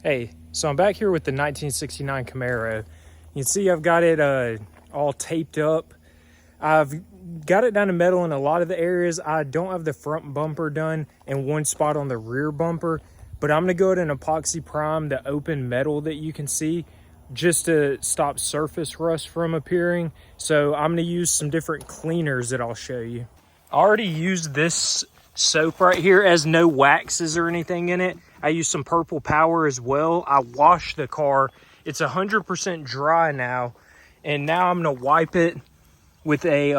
Hey, so I'm back here with the 1969 Camaro. You can see I've got it all taped up. I've got it down to metal in a lot of the areas. I don't have the front bumper done and one spot on the rear bumper, but I'm gonna go ahead and epoxy prime the open metal that you can see just to stop surface rust from appearing. So I'm gonna use some different cleaners that I'll show you. I already used this soap right here. It has no waxes or anything in it. I use some Purple Power as well. I washed the car. It's 100% dry now. And now I'm gonna wipe it with a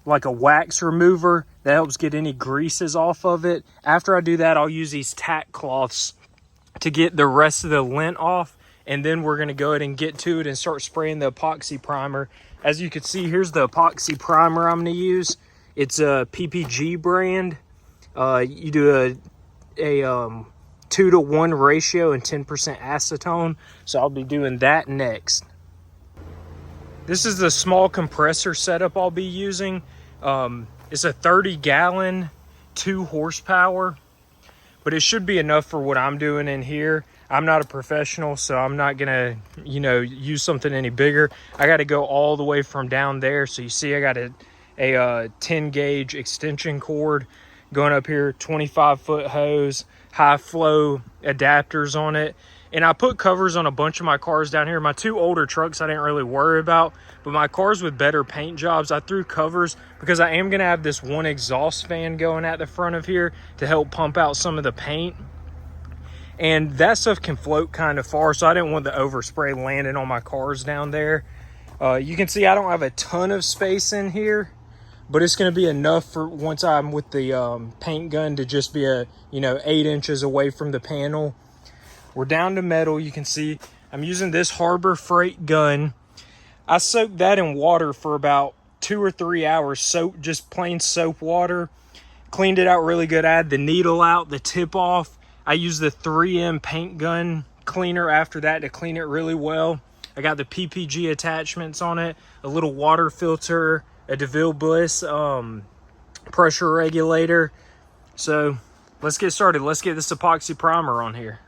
like a wax remover that helps get any greases off of it. After I do that, I'll use these tack cloths to get the rest of the lint off. And then we're gonna go ahead and get to it and start spraying the epoxy primer. As you can see, here's the epoxy primer I'm gonna use. It's a PPG brand. You do a 2-to-1 ratio and 10% acetone. So I'll be doing that next. This is the small compressor setup I'll be using. It's a 30-gallon, 2 horsepower, but it should be enough for what I'm doing in here. I'm not a professional, so I'm not gonna, use something any bigger. I got to go all the way from down there. So you see I got a 10 gauge extension cord going up here, 25-foot hose, high flow adapters on it. And I put covers on a bunch of my cars down here. My 2 older trucks I didn't really worry about, but my cars with better paint jobs, I threw covers because I am gonna have this one exhaust fan going at the front of here to help pump out some of the paint. And that stuff can float kind of far, so I didn't want the overspray landing on my cars down there. You can see I don't have a ton of space in here, but it's going to be enough for once I'm with the paint gun to just be 8 inches away from the panel. We're down to metal. You can see I'm using this Harbor Freight gun. I soaked that in water for about 2 or 3 hours. Soap, just plain soap water. Cleaned it out really good. I had the needle out, the tip off. I used the 3M paint gun cleaner after that to clean it really well. I got the PPG attachments on it, a little water filter, a DeVille Bliss pressure regulator. So let's get started. Let's get this epoxy primer on here.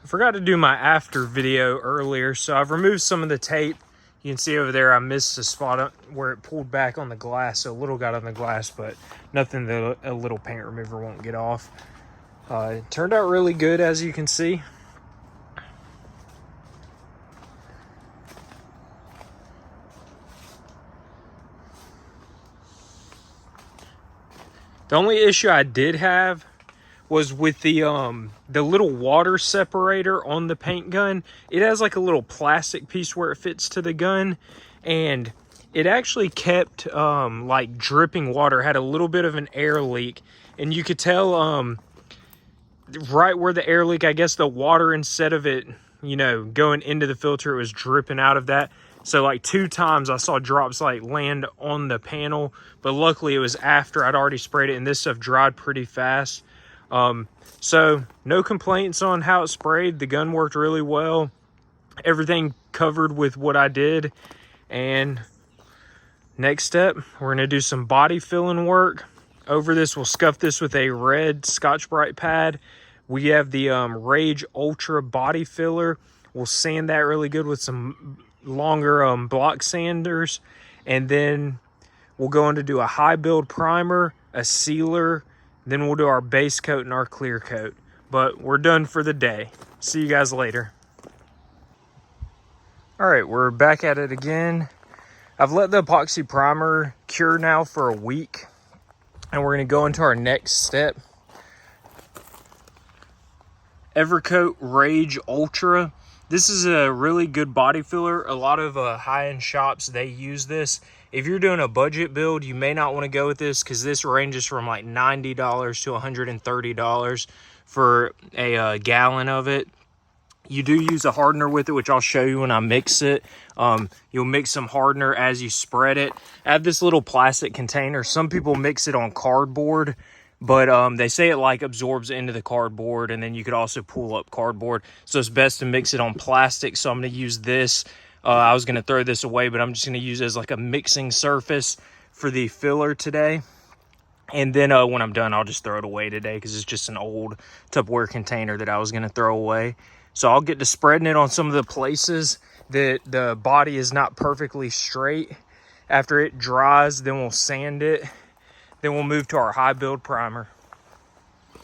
I forgot to do my after video earlier, so I've removed some of the tape. You can see over there I missed a spot where it pulled back on the glass, so a little got on the glass, but nothing that a little paint remover won't get off. It turned out really good, as you can see. The only issue I did have was with the little water separator on the paint gun. It has like a little plastic piece where it fits to the gun, and it actually kept like dripping water. Had a little bit of an air leak, and you could tell right where the air leak, I guess the water, instead of it going into the filter, it was dripping out of that. So like 2 times I saw drops like land on the panel, but luckily it was after I'd already sprayed it, and this stuff dried pretty fast. So no complaints on how it sprayed. The gun worked really well. Everything covered with what I did. And next step, we're gonna do some body filling work. Over this, we'll scuff this with a red Scotch-Brite pad. We have the Rage Ultra body filler. We'll sand that really good with some longer block sanders, and then we'll go in to do a high build primer, a sealer, then we'll do our base coat and our clear coat. But we're done for the day. See you guys later. All right, we're back at it again. I've let the epoxy primer cure now for a week, and we're going to go into our next step. Evercoat Rage Ultra. This is a really good body filler. A lot of high-end shops, they use this. If you're doing a budget build, you may not want to go with this because this ranges from like $90 to $130 for a gallon of it. You do use a hardener with it, which I'll show you when I mix it. You'll mix some hardener as you spread it. I have this little plastic container. Some people mix it on cardboard, but they say it like absorbs into the cardboard, and then you could also pull up cardboard. So it's best to mix it on plastic. So I'm going to use this. I was going to throw this away, but I'm just going to use it as like a mixing surface for the filler today. And then when I'm done, I'll just throw it away today because it's just an old Tupperware container that I was going to throw away. So I'll get to spreading it on some of the places that the body is not perfectly straight. After it dries, then we'll sand it. Then we'll move to our high build primer.